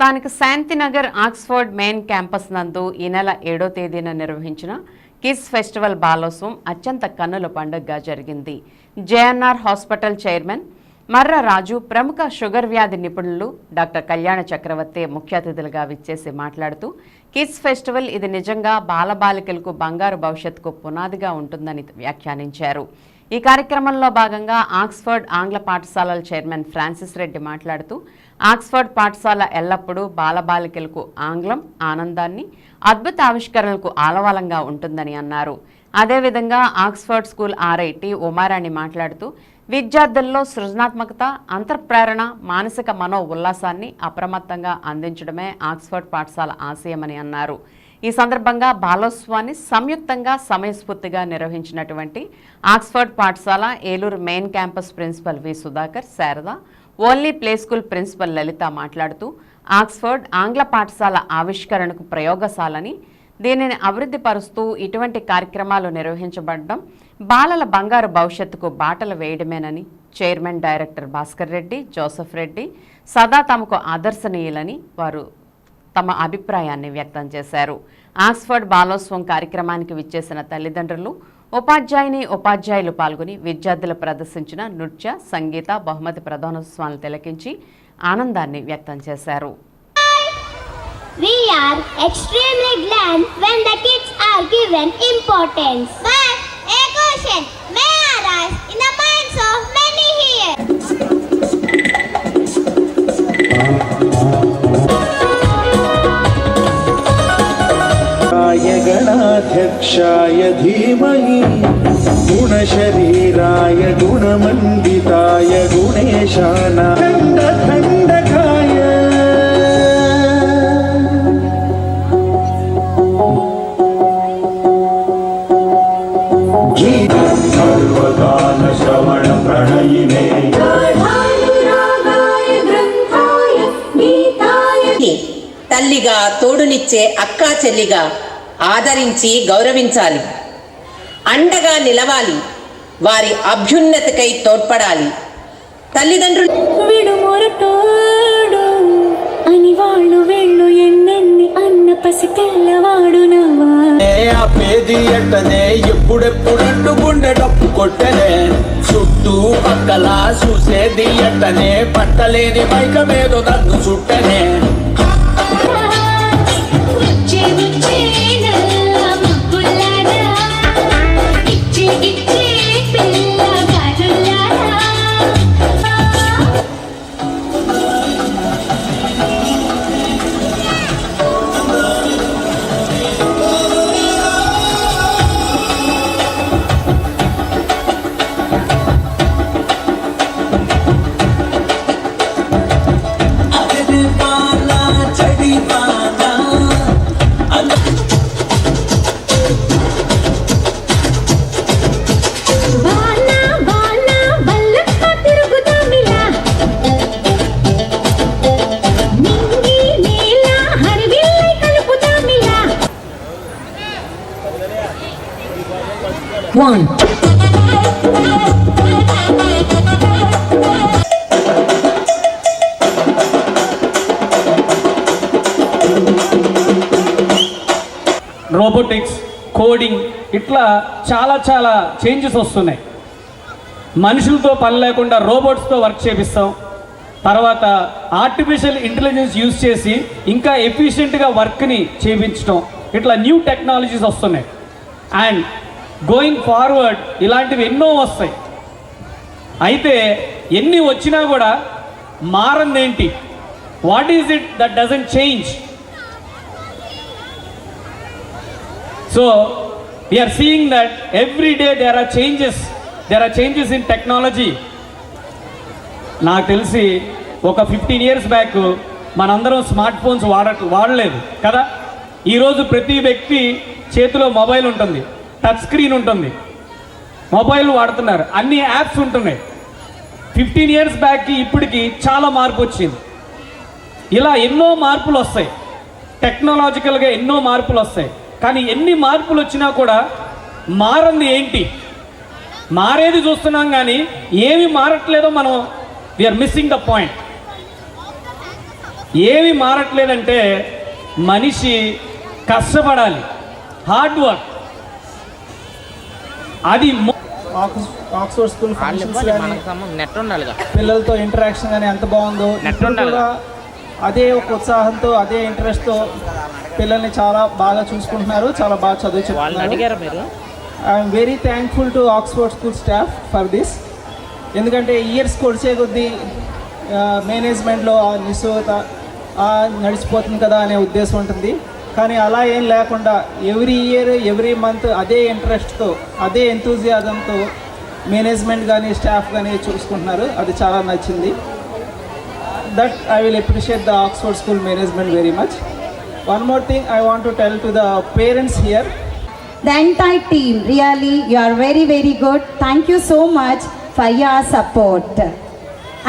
స్థానిక Shantinagar Oxford main campus నందు ఈ నెల 7వ తేదీన నిర్వహించిన కిడ్స్ ఫెస్టివల్ బాలోత్సవం అత్యంత కన్నుల పండుగగా జరిగింది. జేఎన్ఆర్ హాస్పిటల్ చైర్మన్ మర్ర రాజు, ప్రముఖ షుగర్ వ్యాధి నిపుణులు డాక్టర్ కళ్యాణ చక్రవర్తి ముఖ్య అతిథులుగా విచ్చేసి మాట్లాడుతూ కిడ్స్ ఫెస్టివల్ ఇది నిజంగా బాలబాలికలకు బంగారు భవిష్యత్తుకు పునాదిగా ఉంటుందని వ్యాఖ్యానించారు. ఈ కార్యక్రమంలో భాగంగా ఆక్స్ఫర్డ్ ఆంగ్ల పాఠశాలల చైర్మన్ ఫ్రాన్సిస్ రెడ్డి మాట్లాడుతూ ఆక్స్ఫర్డ్ పాఠశాల ఎల్లప్పుడూ బాలబాలికలకు ఆంగ్లం ఆనందాన్ని, అద్భుత ఆవిష్కరణలకు ఆలవాలంగా ఉంటుందని అన్నారు. అదేవిధంగా ఆక్స్ఫర్డ్ స్కూల్ ఆర్ఐటి ఉమారాణి మాట్లాడుతూ విద్యార్థుల్లో సృజనాత్మకత, అంతర్ప్రేరణ, మానసిక మనో ఉల్లాసాన్ని అప్రమత్తంగా అందించడమే ఆక్స్ఫర్డ్ పాఠశాల ఆశయమని అన్నారు. ఈ సందర్భంగా బాలోత్సవాన్ని సంయుక్తంగా సమయస్ఫూర్తిగా నిర్వహించినటువంటి ఆక్స్ఫర్డ్ పాఠశాల Eluru main campus principal V Sudhakar, Sharada, only play school principal Lalitha మాట్లాడుతూ ఆక్స్ఫర్డ్ ఆంగ్ల పాఠశాల ఆవిష్కరణకు ప్రయోగశాలని, దీనిని అభివృద్ధి పరుస్తూ ఇటువంటి కార్యక్రమాలు నిర్వహించబడడం బాలల బంగారు భవిష్యత్తుకు బాటలు వేయడమేనని chairman director Bhaskar Reddy, Joseph Reddy సదా తమకు ఆదర్శనీయులని వారు తమ అభిప్రాయాన్ని వ్యక్తం చేశారు. ఆక్స్ఫర్డ్ బాలోత్సవం కార్యక్రమానికి విచ్చేసిన తల్లిదండ్రులు, ఉపాధ్యాయులు పాల్గొని విద్యార్థులు ప్రదర్శించిన నృత్య, సంగీత, బహుమతి ప్రదానోత్సవాలను తిలకించి ఆనందాన్ని వ్యక్తం చేశారు. We are extremely glad when the kids are given importance. But a question may arise in the minds of many here. गणाध्यक्षाय धीमहि गुणशरीराय गुणमण्डिताय गुणेशानाय खण्डखण्डकाय सर्वगानश्रवणप्रणयिने తల్లిగా తోడునిచ్చే అక్కా చెల్లిగా ఆదరించి గౌరవించాలి, అండగా నిలవాలి, వారి అభ్యున్నతికై తోడ్పడాలి. తల్లిదండ్రులు విడుమొరటోడు అని వాళ్ళు వెళ్ళు ఎన్నెన్ని అన్న పసి తెల్లవాడు పేది ఎట్టనే ఎప్పుడెప్పుడంటూ గుండె డప్పు కొట్టనే, చుట్టూ పక్కల చూసేది ఎట్టనే, పట్టలేని మైక మీద నన్ను చుట్టనే. రోబోటిక్స్, కోడింగ్ ఇట్లా చాలా చేంజెస్ వస్తున్నాయి. మనుషులతో పని లేకుండా రోబోట్స్తో వర్క్ చేపిస్తాం. తర్వాత ఆర్టిఫిషియల్ ఇంటెలిజెన్స్ యూజ్ చేసి ఇంకా ఎఫిషియెంట్గా వర్క్ని చేయించడం, ఇట్లా న్యూ టెక్నాలజీస్ వస్తున్నాయి. అండ్ గోయింగ్ ఫార్వర్డ్ ఇలాంటివి ఎన్నో వస్తాయి. అయితే ఎన్ని వచ్చినా కూడా మారందేంటి? What is it that doesn't change? So we are seeing that every day there are changes in technology. నాకు తెలిసి ఒక 15 years బ్యాక్ మనందరం స్మార్ట్ ఫోన్స్ వాడలేదు కదా. ఈరోజు ప్రతి వ్యక్తి చేతిలో మొబైల్ ఉంటుంది, టచ్ స్క్రీన్ ఉంటుంది, మొబైల్ వాడుతున్నారు, అన్ని యాప్స్ ఉంటున్నాయి. 15 years బ్యాక్కి ఇప్పటికి చాలా మార్పు వచ్చింది. ఇలా ఎన్నో మార్పులు వస్తాయి, టెక్నాలజికల్గా ఎన్నో మార్పులు వస్తాయి. కానీ ఎన్ని మార్పులు వచ్చినా కూడా మారంది ఏంటి? మారేది చూస్తున్నాం కానీ ఏమి మారట్లేదో మనం వీఆర్ మిస్సింగ్ ద పాయింట్. ఏమి మారట్లేదంటే మనిషి కష్టపడాలి, హార్డ్ వర్క్. అది ఆక్స్ఫోర్డ్ స్కూల్ ఫంక్షన్స్ కానీ నెట్ ఉండాలిగా, పిల్లలతో ఇంటరాక్షన్ కానీ ఎంత బాగుందో, ఇప్పుడు కూడా అదే ఒక ఉత్సాహంతో అదే ఇంట్రెస్ట్తో పిల్లల్ని చాలా బాగా చూసుకుంటున్నారు, చాలా బాగా చదువు వాళ్ళని అడిగారా మీరు? I'm very thankful to Oxford school staff for this. ఎందుకంటే ఇయర్స్ కొడిచే కొద్దీ మేనేజ్మెంట్లో ఆ నిస్సోత నడిచిపోతుంది కదా అనే ఉద్దేశం ఉంటుంది. కానీ అలా ఏం లేకుండా ఎవ్రీ ఇయర్ ఎవ్రీ మంత్ అదే ఇంట్రెస్ట్తో అదే ఎంతూజియాజంతో మేనేజ్మెంట్ కానీ స్టాఫ్ కానీ చూసుకుంటున్నారు. అది చాలా నచ్చింది. That I will appreciate the Oxford school management very much. One more thing I want to tell to the parents here. The entire team, really, you are very, very good. Thank you so much for your support.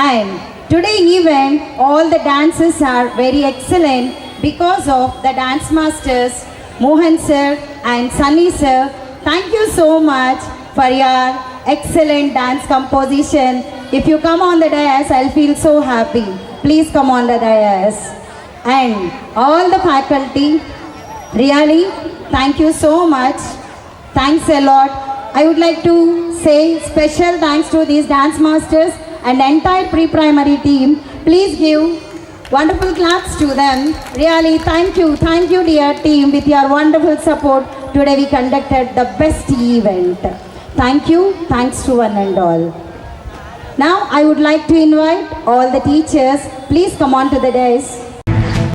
And today event, all the dances are very excellent because of the dance masters, Mohan sir and Sunny sir. Thank you so much for your excellent dance composition. If you come on the dais, I'll feel so happy. Please come on the dais. And all the faculty, really, thank you so much. Thanks a lot. I would like to say special thanks to these dance masters and entire pre-primary team. Please give wonderful claps to them. Really, thank you dear team. With your wonderful support, today we conducted the best event. Thank you, thanks to one and all. Now I would like to invite all the teachers. Please come on to the dais.